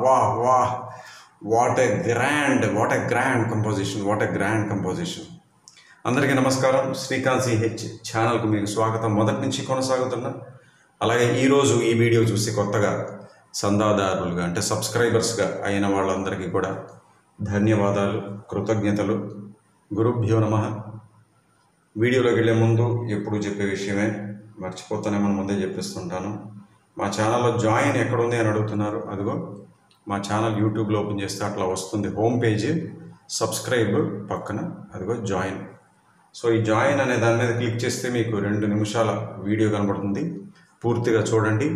వాహ్ what a grand composition. అందరికీ నమస్కారం. శ్రీకాంత్ సిహెచ్ ఛానల్కు మీకు స్వాగతం. మొదటి నుంచి కొనసాగుతున్న అలాగే ఈరోజు ఈ వీడియో చూసి కొత్తగా సందాదారులుగా అంటే సబ్స్క్రైబర్స్గా అయిన వాళ్ళందరికీ కూడా ధన్యవాదాలు, కృతజ్ఞతలు. గురుభ్యో నమః. వీడియోలోకి వెళ్ళే ముందు ఎప్పుడు చెప్పే విషయమే, మర్చిపోతానే మనం ముందే చెప్పిస్తుంటాను. మా ఛానల్లో జాయిన్ ఎక్కడుంది అని అడుగుతున్నారు. అదిగో మా ఛానల్ యూట్యూబ్లో ఓపెన్ చేస్తే అట్లా వస్తుంది. హోమ్ పేజీ సబ్స్క్రైబ్ పక్కన అదిగో జాయిన్. సో ఈ జాయిన్ అనే దాని మీద క్లిక్ చేస్తే మీకు 2 నిమిషాల వీడియో కనబడుతుంది. పూర్తిగా చూడండి,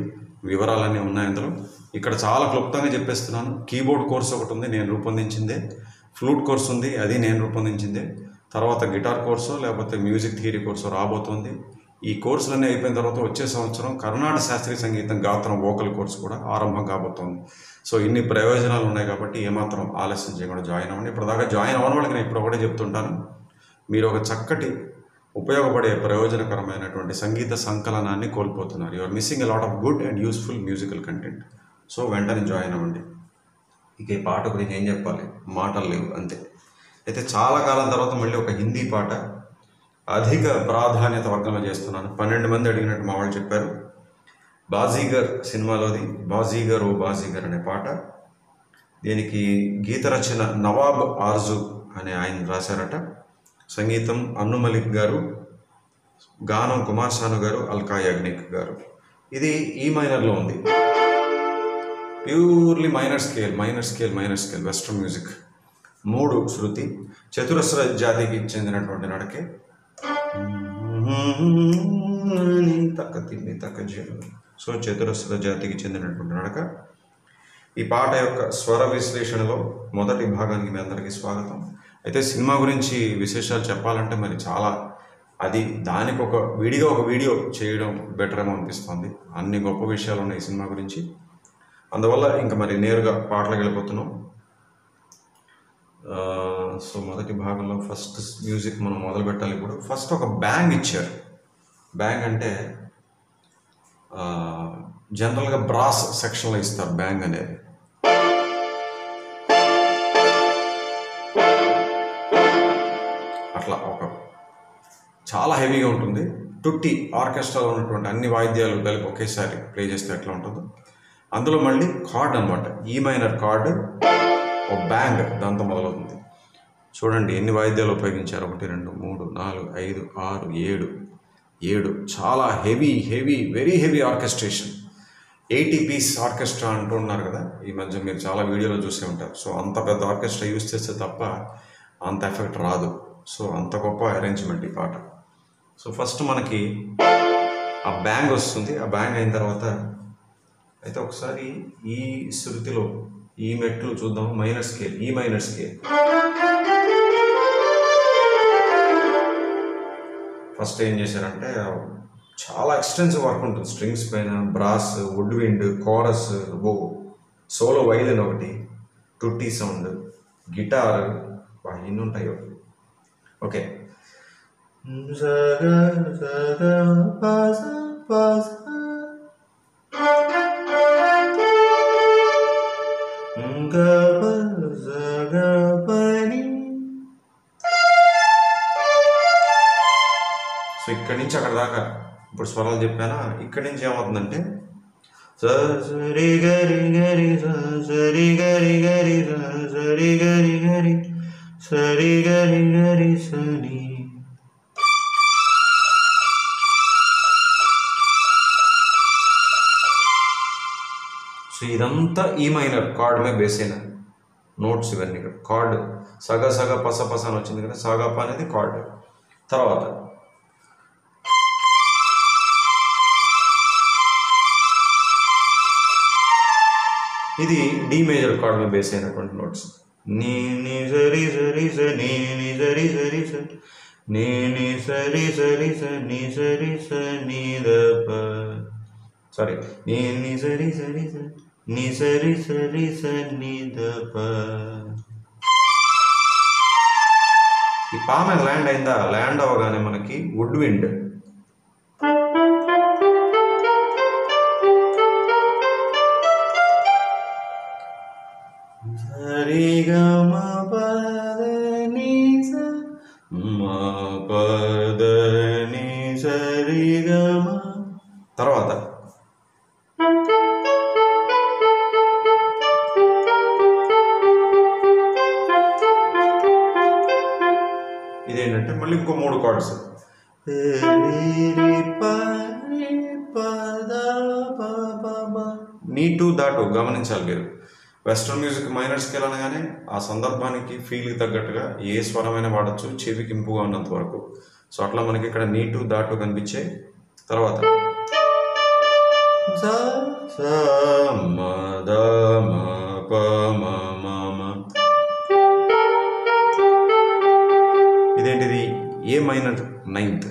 వివరాలన్నీ ఉన్నాయి అందులో. ఇక్కడ చాలా క్లుప్తంగా చెప్పేస్తున్నాను. కీబోర్డ్ కోర్స్ ఒకటి ఉంది, నేను రూపొందించిందే. ఫ్లూట్ కోర్స్ ఉంది, అది నేను రూపొందించిందే. తర్వాత గిటార్ కోర్సు లేకపోతే మ్యూజిక్ థియరీ కోర్సు రాబోతోంది. ఈ కోర్సులన్నీ అయిపోయిన తర్వాత వచ్చే సంవత్సరం కర్ణాటక శాస్త్రీయ సంగీతం గాత్రం వోకల్ కోర్సు కూడా ఆరంభం కాబోతోంది. సో ఇన్ని ప్రయోజనాలు ఉన్నాయి కాబట్టి ఏమాత్రం ఆలస్యం చేయకుండా జాయిన్ అవ్వండి. ఇప్పటిదాకా జాయిన్ అవ్వని వాళ్ళకి నేను ఇప్పుడు ఒకటే చెప్తుంటాను, మీరు ఒక చక్కటి ఉపయోగపడే ప్రయోజనకరమైనటువంటి సంగీత సంకలనాన్ని కోల్పోతున్నారు. You are missing a lot of good and useful musical content. So వెంటనే జాయిన్ అవ్వండి. ఇక ఈ పాట గురించి ఏం చెప్పాలి, మాటలు లేవు అంతే. అయితే చాలా కాలం తర్వాత మళ్ళీ ఒక హిందీ పాట అధిక ప్రాధాన్యత వర్గంలో చేస్తున్నాను. 12 మంది అడిగినట్టు మా వాళ్ళు చెప్పారు. బాజీగర్ సినిమాలోది బాజీగర్ ఓ బాజీగర్ అనే పాట. దీనికి గీత రచన నవాబ్ ఆర్జు అనే ఆయన రాశారట. సంగీతం అన్ను మలిక్ గారు, గానం కుమార్ సాను గారు, అల్కా యాగ్నిక్ గారు. ఇది ఈ మైనర్లో ఉంది. Purely minor scale western music. 3 శృతి, చతురస్ర జాతికి చెందినటువంటి నడకే. తక్క తిమ్మి తక్క జీవం. సో చతురస్ర జాతికి చెందినటువంటి నడక. ఈ పాట యొక్క స్వర విశ్లేషణలో మొదటి భాగానికి మీ అందరికీ స్వాగతం. అయితే సినిమా గురించి విశేషాలు చెప్పాలంటే మరి చాలా, అది దానికి ఒక వీడియో చేయడం బెటర్ ఏమో అనిపిస్తుంది. అన్ని గొప్ప విషయాలు ఉన్నాయి ఈ సినిమా గురించి. అందువల్ల ఇంకా మరి నేరుగా పాటలకు వెళ్ళిపోతున్నాం. సో మొదటి భాగంలో ఫస్ట్ మ్యూజిక్ మనం మొదలు పెట్టాలి. ఇప్పుడు ఫస్ట్ ఒక బ్యాంగ్ ఇచ్చారు. బ్యాంగ్ అంటే జనరల్గా బ్రాస్ సెక్షన్లో ఇస్తారు బ్యాంగ్ అనేది. అట్లా ఒక చాలా హెవీగా ఉంటుంది. టుట్టి ఆర్కెస్ట్రాలో ఉన్నటువంటి అన్ని వాయిద్యాలు కలిపి ఒకేసారి ప్లే చేస్తే ఎట్లా ఉంటుందో. అందులో మళ్ళీ కార్డ్ అనమాట, ఈ మైనర్ కార్డ్, ఒక బ్యాంగ్ దాంతో మొదలవుతుంది. చూడండి ఎన్ని వాయిద్యాలు ఉపయోగించారు. 1 2 3 4 5 6 7 చాలా heavy very heavy orchestration. 80 piece orchestra అంటూ ఉన్నారు కదా ఈ మధ్య, మీరు చాలా వీడియోలో చూసే ఉంటారు. సో అంత పెద్ద ఆర్కెస్ట్రా యూజ్ చేస్తే తప్ప అంత ఎఫెక్ట్ రాదు. సో అంత గొప్ప అరేంజ్మెంట్ ఈ పాట. సో ఫస్ట్ మనకి ఆ బ్యాంగ్ వస్తుంది. ఆ బ్యాంగ్ అయిన తర్వాత అయితే ఒకసారి ఈ శృతిలో ఈ మెట్లు చూద్దాం. ఈ మైనర్ స్కేల్ ఫస్ట్ ఏం చేశారంటే చాలా ఎక్స్టెన్సివ్ వర్క్ ఉంటుంది. స్ట్రింగ్స్ పైన brass, woodwind, chorus, solo violin ఒకటి, టుట్టి సౌండ్, గిటార్, ఇన్ని ఉంటాయి. ఓకే, సో ఇక్కడి నుంచి అక్కడ దాకా ఇప్పుడు స్వరాలు చెప్పానా. ఇక్కడి నుంచి ఏమవుతుందంటే సరి గరి గరి సరి గరి గరి సరి గరి గరి సరి గరి గరి సని. సో ఇదంతా ఈ మైనర్ కార్డ్ మీద బేస్ అయిన నోట్స్ ఇవన్నీ. కార్డ్ సగ పస అని వచ్చింది కదా, సగప అనేది కార్డ్. తర్వాత ఇది డి మేజర్ కార్డ్ మీద బేస్ అయినటువంటి నోట్స్. నీ ని సరి సరి స నీ ని సరి సరి స నీ ని సరి సరి స నీ సరి స నీ ద ప సారీ నీ ని సరి సరి స నీ సరి సరి స నీ ద ప. ఈ పా మీద ల్యాండ్ అయిందా, ల్యాండ్ అవ్వగానే మనకి వుడ్ విండ్, సరిగమ పదని మా పదని సరిగమ. తర్వాత ఇదేంటంటే మళ్ళీ ఇంకో 3 కార్డ్స్. నీటు దాటు గమనించాలి మీరు. వెస్ట్రన్ మ్యూజిక్ మైనర్ స్కేల్ అనగానే ఆ సందర్భానికి ఫీల్కి తగ్గట్టుగా ఏ స్వరమైన వాడచ్చు, చెవికి ఇంపుగా ఉన్నంత వరకు. సో అట్లా మనకి ఇక్కడ నీటు దాటు కనిపించే. తర్వాత ఇదేంటిది? ఏ మైనర్ 9th.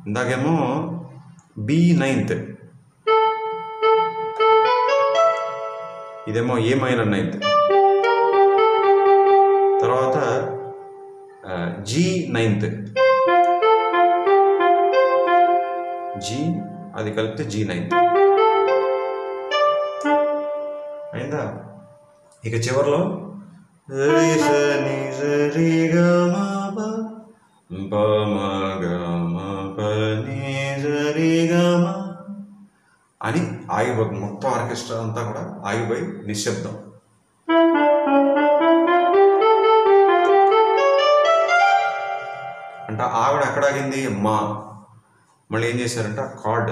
ఇందాకేమో బి 9th, ఇదేమో ఏ మైనర్ 9th. తర్వాత జీ 9th, జీ అది కలిపితే జీ 9th అయిందా. ఇక చివరిలో అని ఆగిపోతుంది. మొత్తం ఆర్కెస్ట్రా అంతా కూడా ఆగిపోయి నిశ్శబ్దం. అంటే ఆవిడ ఎక్కడ ఆగింది? మా. మళ్ళీ ఏం చేశారంటే ఆ కార్డ్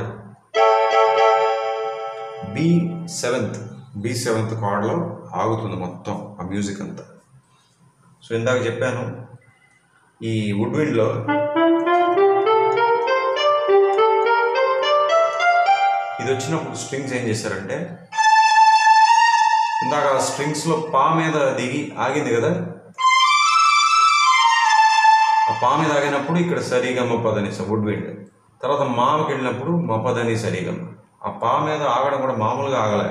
బి సెవెంత్ కార్డ్లో ఆగుతుంది మొత్తం ఆ మ్యూజిక్ అంతా. సో ఇందాక చెప్పాను ఈ వుడ్ విండ్లో ఇది వచ్చినప్పుడు స్ట్రింగ్స్ ఏం చేశారంటే, ఇందాక స్ట్రింగ్స్లో పా మీద దిగి ఆగింది కదా, ఆ పా మీద ఆగినప్పుడు ఇక్కడ సరిగమ పదని వుడ్ విండ్. తర్వాత మాకి వెళ్ళినప్పుడు మపదని సరిగమ. ఆ పా మీద ఆగడం కూడా మామూలుగా ఆగలే.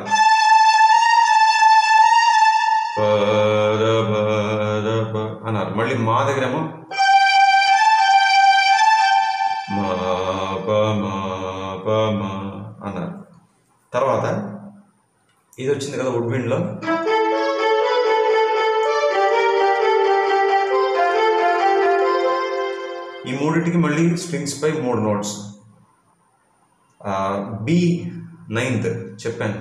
అన్నారు. మళ్ళీ మా దగ్గరేమో మా ప మా ప మా అన్నారు. తర్వాత ఇది వచ్చింది కదా వుడ్ విండ్లో, ఈ మూడింటికి మళ్ళీ స్ట్రింగ్స్ పై 3 నోట్స్. బి 9th చెప్పాను,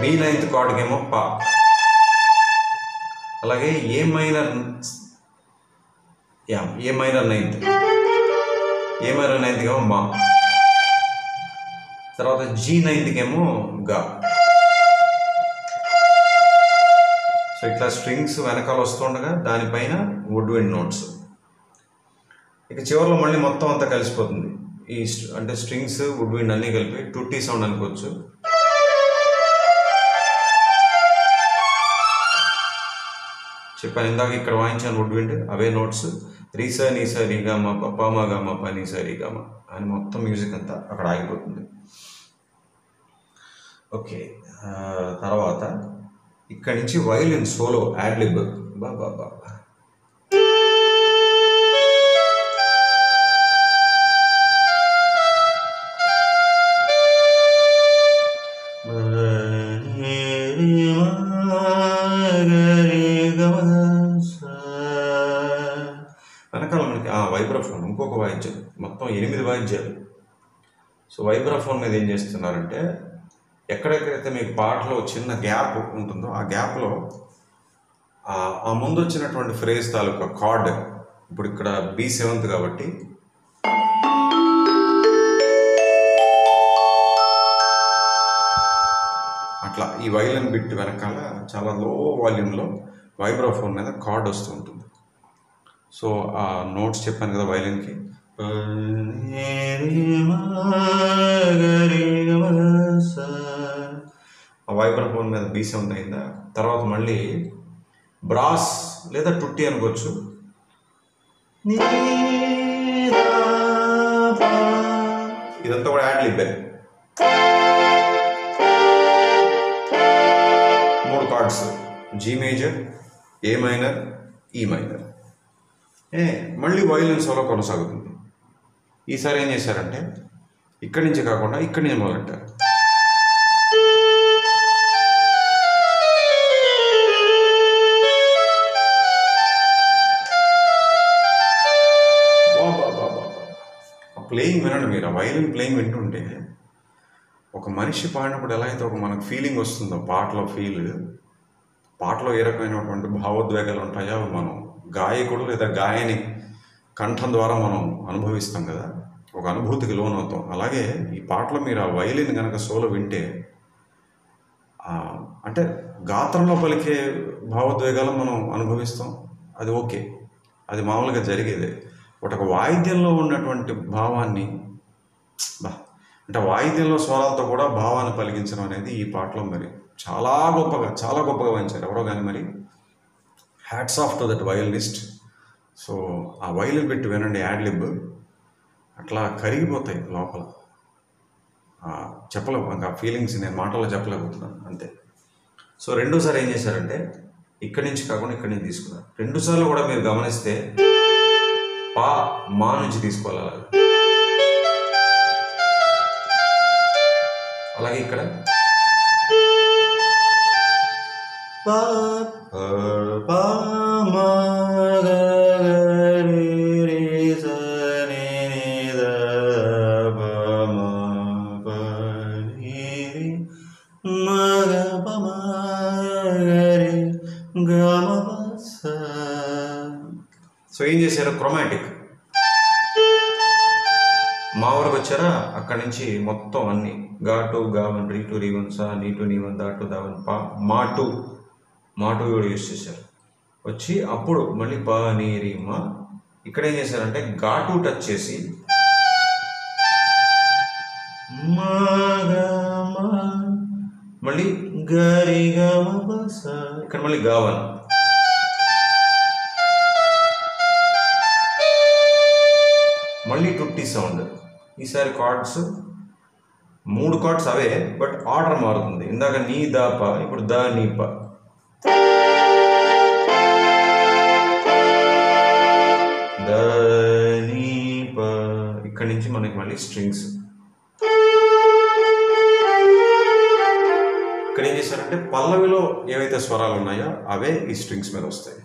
బి 9th కార్డ్కేమో పా. అలాగే ఏ minor 9th, A minor 9th ఏమో మా. తర్వాత జీ 9th ఏమో గా. సో ఇట్లా స్ట్రింగ్స్ వెనకాల వస్తుండగా దానిపైన వుడ్ విండ్ నోట్స్. ఇక చివరిలో మళ్ళీ మొత్తం అంతా కలిసిపోతుంది. ఈ అంటే స్ట్రింగ్స్ వుడ్ విండ్ అన్నీ కలిపి టుట్టి సౌండ్ అనుకోవచ్చు. చెప్పాను ఇందాక ఇక్కడ వాయించాను వుడ్ విండ్, అవే నోట్స్. రీసా నీసా రీగామ పప్పామా గామ ప నీసా రీగామ అని మొత్తం మ్యూజిక్ అంతా అక్కడ ఆగిపోతుంది. ఓకే, తర్వాత ఇక్కడి నుంచి వైలిన్ సోలో యాడ్లిబ్. బాబా బాబా వెనకాల మనకి వైబ్రాఫోన్, ఇంకొక వాయిద్యం, మొత్తం 8 వాయిద్యాలు. సో వైబ్రాఫోన్ మీద ఏం చేస్తున్నారంటే, ఎక్కడెక్కడైతే మీకు పాటలో చిన్న గ్యాప్ ఉంటుందో ఆ గ్యాప్లో ఆ ముందు వచ్చినటువంటి ఫ్రేజ్ తాలూకా కార్డ్, ఇప్పుడు ఇక్కడ బి 7th కాబట్టి అట్లా ఈ వైలిన్ బిట్ వెనకాల చాలా లో వాల్యూమ్లో వైబ్రాఫోన్ మీద కార్డ్ వస్తూ ఉంటుంది. సో ఆ నోట్స్ చెప్పాను కదా వైలిన్కి, ఆ వైబ్రాఫోన్ మీద బి 7th అయిందా. తర్వాత మళ్ళీ బ్రాస్ లేదా టుట్టి అనుకోవచ్చు. ఇదంతా కూడా యాడ్లిబ్బే. 3 cards, G major, A minor, ఈ మైనర్. మళ్ళీ వైలిన్ సోలో కొనసాగుతుంది. ఈసారి ఏం చేశారంటే ఇక్కడి నుంచి కాకుండా ఇక్కడి నుంచి మొదలెట్టారు. మీరు ఆ వైలిన్ ప్లేయింగ్ వింటుంటే ఒక మనిషి పాడినప్పుడు ఎలా అయితే ఒక మనకు ఫీలింగ్ వస్తుందో పాటలో ఏ రకమైనటువంటి భావోద్వేగాలు ఉంటాయో అవి మనం గాయకుడు లేదా గాయని కంఠం ద్వారా మనం అనుభవిస్తాం కదా, ఒక అనుభూతికి లోనవుతాం. అలాగే ఈ పాటలో మీరు ఆ వైలిన్ కనుక సోలో వింటే అంటే గాత్రంలో పలికే భావోద్వేగాలు మనం అనుభవిస్తాం, అది ఓకే, అది మామూలుగా జరిగేదే. బట్ ఒక వాయిద్యంలో ఉన్నటువంటి భావాన్ని అంటే వాయిద్యంలో స్వరాలతో కూడా భావాన్ని పలికించడం అనేది ఈ పాటలో మరి చాలా గొప్పగా వంచారు ఎవరో కానీ. మరి hats off to that violinist. So ఆ వయలిన్ పెట్టి వినండి, యాడ్లిబ్ అట్లా కరిగిపోతాయి లోపల. చెప్పలేము ఇంకా ఫీలింగ్స్, నేను మాటల్లో చెప్పలేకపోతున్నాను అంతే. సో రెండోసారి ఏం చేశారంటే ఇక్కడి నుంచి కాకుండా ఇక్కడి నుంచి తీసుకున్నారు. 2 సార్లు కూడా మీరు గమనిస్తే మా నుంచి తీసుకోవాలి. అలాగే ఇక్కడ సో ఏం చేశారు, క్రొమాటిక్ మా వరకు వచ్చారా, అక్కడి నుంచి మొత్తం అన్ని గా2 గా1 రీ2 రీ1 సా నీ2 నీ1 దా2 దా1 పా మా2 కూడా యూజ్ చేశారు. వచ్చి అప్పుడు మళ్ళీ పా నీ రీ మా. ఇక్కడ ఏం చేశారంటే గా2 టచ్ చేసి మళ్ళీ గరి గా ఇక్కడ మళ్ళీ గా1, మళ్ళీ టుట్టి సౌండ్. ఈసారి cards 3 cards away, but order మారుతుంది. ఇందాక నీ దా పా, ఇప్పుడు దా నీ పా. దా నీ పా. ఇక్కడి నుంచి మనకి మళ్ళీ స్ట్రింగ్స్. ఇక్కడ ఏం చేశారంటే పల్లవిలో ఏవైతే స్వరాలు ఉన్నాయో అవే ఈ స్ట్రింగ్స్ మీద వస్తాయి.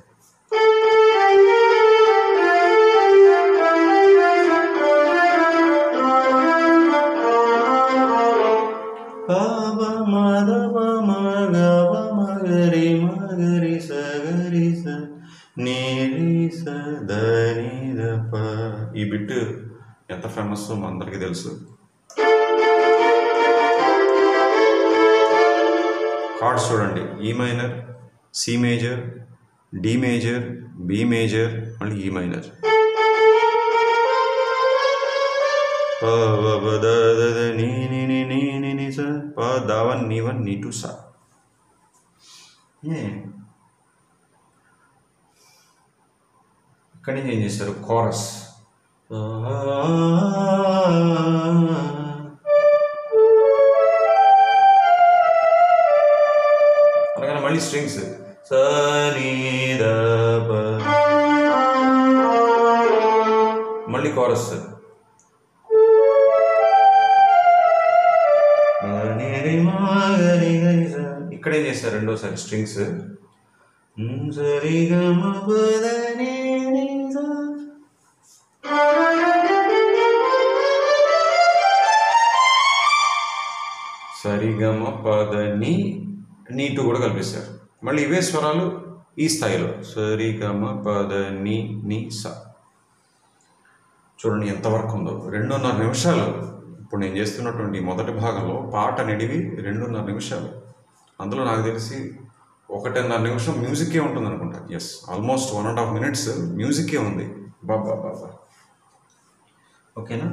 ఈ బిట్ ఎంత ఫేమస్ అందరికీ తెలుసు. కార్డ్స్ చూడండి, E minor, C major, D major, B major, మళ్ళీ ఈ మైనర్. దా1 నీ1 నీ2 సా. ఇక్కడి నుంచి ఏం చేశారు, కోరస్. అలాగే మళ్ళీ స్ట్రింగ్స్ మళ్ళీ కోరస్. ఇక్కడ ఏం చేస్తారు, రెండోసారి స్ట్రింగ్స్ సరిగమ పదని నీ2 కూడా కల్పిస్తారు. మళ్ళీ ఇవే స్వరాలు ఈ స్థాయిలో సరిగమ పదని నీ సా. చూడండి ఎంతవరకు ఉందో, 2.5 నిమిషాలు. ఇప్పుడు నేను చేస్తున్నటువంటి మొదటి భాగంలో పాట నిడివి 2.5 నిమిషాలు. అందులో నాకు తెలిసి 1.5 నిమిషం మ్యూజిక్కే ఉంటుంది అనుకుంటా. ఎస్, ఆల్మోస్ట్ 1.5 minutes మ్యూజిక్కే ఉంది. బాబా. ఓకేనా.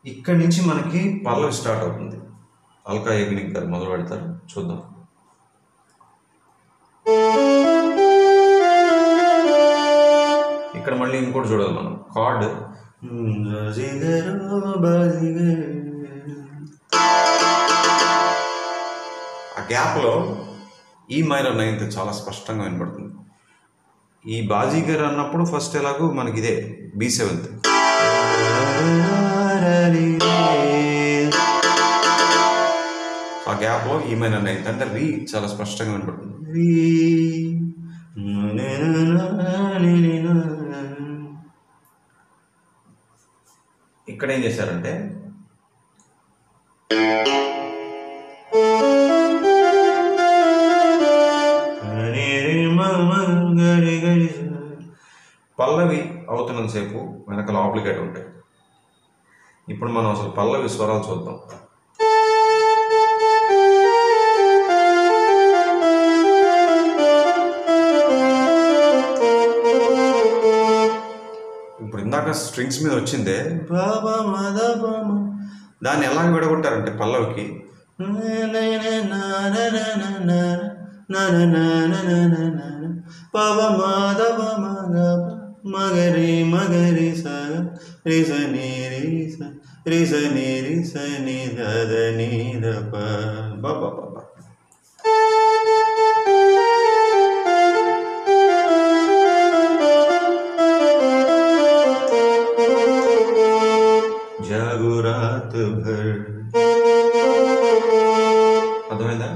ఇక్కడి నుంచి మనకి పల్లవి స్టార్ట్ అవుతుంది. అల్కా యాగ్నిక్ గారు మొదలు పెడతారు, చూద్దాం. ఇక్కడ మళ్ళీ ఇంకోటి చూడాలి మనం, కార్డ్ ఆ గ్యాప్లో ఈ మైనర్ 9th చాలా స్పష్టంగా వినపడుతుంది. ఈ బాజీగర్ అన్నప్పుడు ఫస్ట్ ఎలాగో మనకి ఇదే B7. ఆ గ్యాప్లో ఈ మైనర్ 9th అంటే రీ చాలా స్పష్టంగా వినపడుతుంది. ఇక్కడ ఇక్కడ ఏం చేశారంటే పల్లవి అవుతున్నంతసేపు వెనకాల ఆబ్లిగేట్ ఉంటాయి. ఇప్పుడు మనం అసలు పల్లవి స్వరాలు చూద్దాం. ఇప్పుడు ఇందాక స్ట్రింగ్స్ మీద వచ్చిందే బాబా మాదా బామా, దాన్ని ఎలాగ విడగొట్టారంటే పల్లవికి బాబా మాదా బామా మగరి మగరి స రిస ని దద ని ద ప బాబా బాబా. జాగు రాత్ భర్, అర్థమైందా?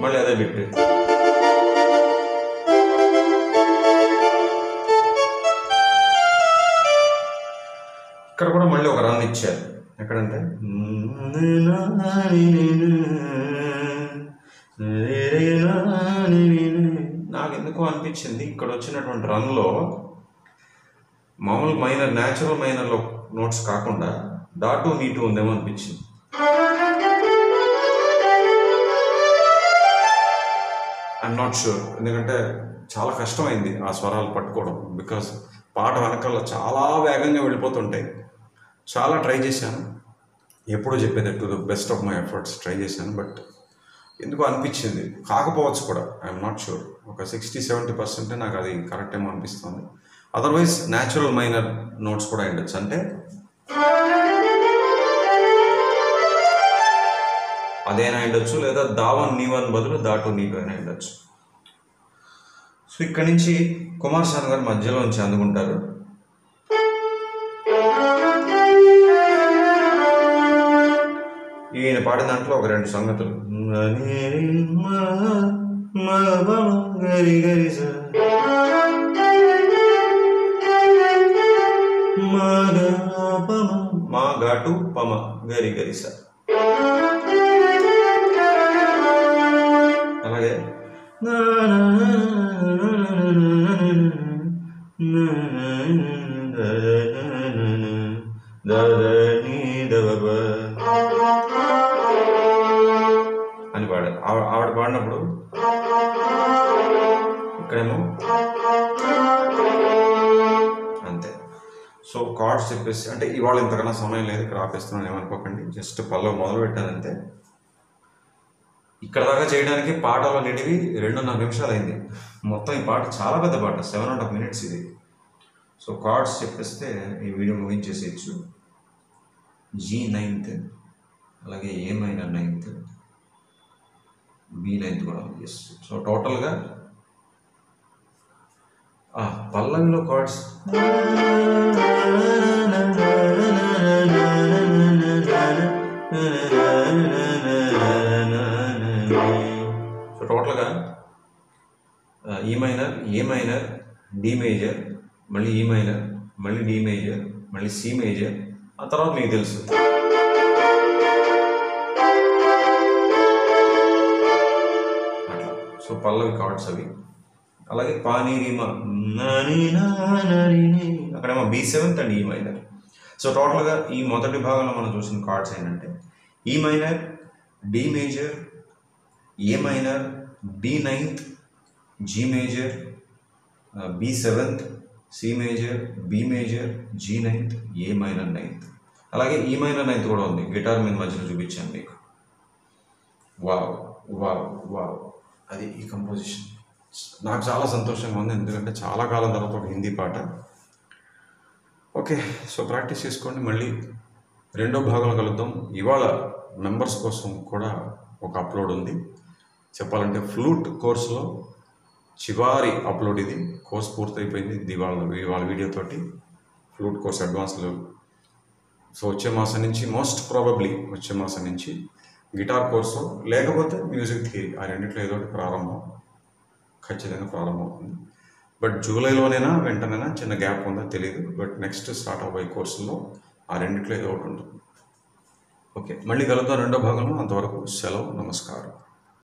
మళ్ళీ అదే బిట్. ఇక్కడ కూడా మళ్ళీ ఒక రన్ ఇచ్చారు. ఎక్కడంటే నాకు ఎందుకో అనిపించింది ఇక్కడ వచ్చినటువంటి రన్లో మామూలు మైనర్, న్యాచురల్ మైనర్లో నోట్స్ కాకుండా డాటు నీటు ఉందేమో అనిపించింది. ఐఎమ్ నాట్ షూర్, ఎందుకంటే చాలా కష్టమైంది ఆ స్వరాలు పట్టుకోవడం. బికాస్ పాట వెనకాల చాలా వేగంగా వెళ్ళిపోతుంటాయి. చాలా ట్రై చేశాను, ఎప్పుడూ చెప్పేది to the best of my efforts try చేశాను. బట్ ఎందుకో అనిపించింది, కాకపోవచ్చు కూడా, ఐఎమ్ నాట్ షూర్. ఒక 60-70% నాకు అది కరెక్ట్ ఏమో అనిపిస్తుంది. అదర్వైజ్ న్యాచురల్ మైనర్ నోట్స్ కూడా ఉండొచ్చు. అంటే అదేనా ఉండొచ్చు, లేదా దావన్ నీవన్ బదులు దాటు నీటు అయినా ఉండొచ్చు. సో ఇక్కడి నుంచి కుమార్ శాను గారు మధ్యలో నుంచి అందుకుంటారు. ఈయన పాడిన దాంట్లో ఒక 2 సంగతులు మా ఘాటు పమ గరి గరిస. అలాగే అని పాడారు. ఆవిడ పాడినప్పుడు ఇక్కడేమో అంతే. సో కార్డ్స్ చెప్పేసి, అంటే ఇవాళ ఇంతకన్నా సమయం లేదు, ఇక్కడ ఆపేస్తున్నాను ఏమనుకోకండి. జస్ట్ పల్లవి మొదలు పెట్టానంతే. ఇక్కడ దాకా చేయడానికి పాటలో నిడివి 2.5 నిమిషాలు అయింది. మొత్తం ఈ పాట చాలా పెద్ద పాట, 7.5 minutes ఇది. సో కార్డ్స్ చెప్పేస్తే ఈ వీడియో ముగించేసేయచ్చు. G 9th, అలాగే A minor 9th, B 9th కూడా ఎస్. సో టోటల్గా పల్లవిలో కార్డ్స్ సో టోటల్గా ఈ మైనర్, ఏ మైనర్, డి మేజర్, మళ్ళీ ఈ మైనర్, మళ్ళీ డి మేజర్, మళ్ళీ సి మేజర్, ఆ తర్వాత మీకు తెలుసు అట్లా. సో పల్లవి కార్డ్స్ అవి. అలాగే పానీరిమ అక్కడేమో B7 అండ్ ఈ మైనర్. సో టోటల్గా ఈ మొదటి భాగంలో మనం చూసిన కార్డ్స్ ఏంటంటే E minor, D major, A minor, D 9th, G major, B7, C major, B major, G 9th, A minor 9th. అలాగే ఈ మైనర్ 9th కూడా ఉంది, గిటార్ మీద మధ్యలో చూపించాను మీకు. వావ్ వావ్ వావ్, అది ఈ కంపోజిషన్. నాకు చాలా సంతోషంగా ఉంది, ఎందుకంటే చాలా కాలం తర్వాత ఒక హిందీ పాట. ఓకే, సో ప్రాక్టీస్ చేసుకోండి. మళ్ళీ రెండో భాగంలో కలుద్దాం. ఇవాళ మెంబర్స్ కోసం కూడా ఒక అప్లోడ్ ఉంది. చెప్పాలంటే ఫ్లూట్ కోర్సులో చివరి అప్లోడ్ ఇది. కోర్స్ పూర్తయిపోయింది ఇవాళ వీడియోతోటి, ఫ్లూట్ కోర్స్ అడ్వాన్స్లో. సో వచ్చే మాసం నుంచి, మోస్ట్ ప్రాబబ్లీ వచ్చే మాసం నుంచి గిటార్ కోర్సు లేకపోతే మ్యూజిక్ థియరీ, ఆ రెండిట్లో ఏదో ఒకటి ఖచ్చితంగా ప్రారంభం అవుతుంది. బట్ జూలైలోనైనా వెంటనైనా చిన్న గ్యాప్ ఉందో తెలియదు. బట్ నెక్స్ట్ స్టార్ట్ అవ్వే కోర్సుల్లో ఆ రెండిట్లో ఏదో ఒకటి ఉంటుంది. ఓకే, మళ్ళీ కలుద్దాం రెండో భాగంలో. అంతవరకు సెలవు, నమస్కారం.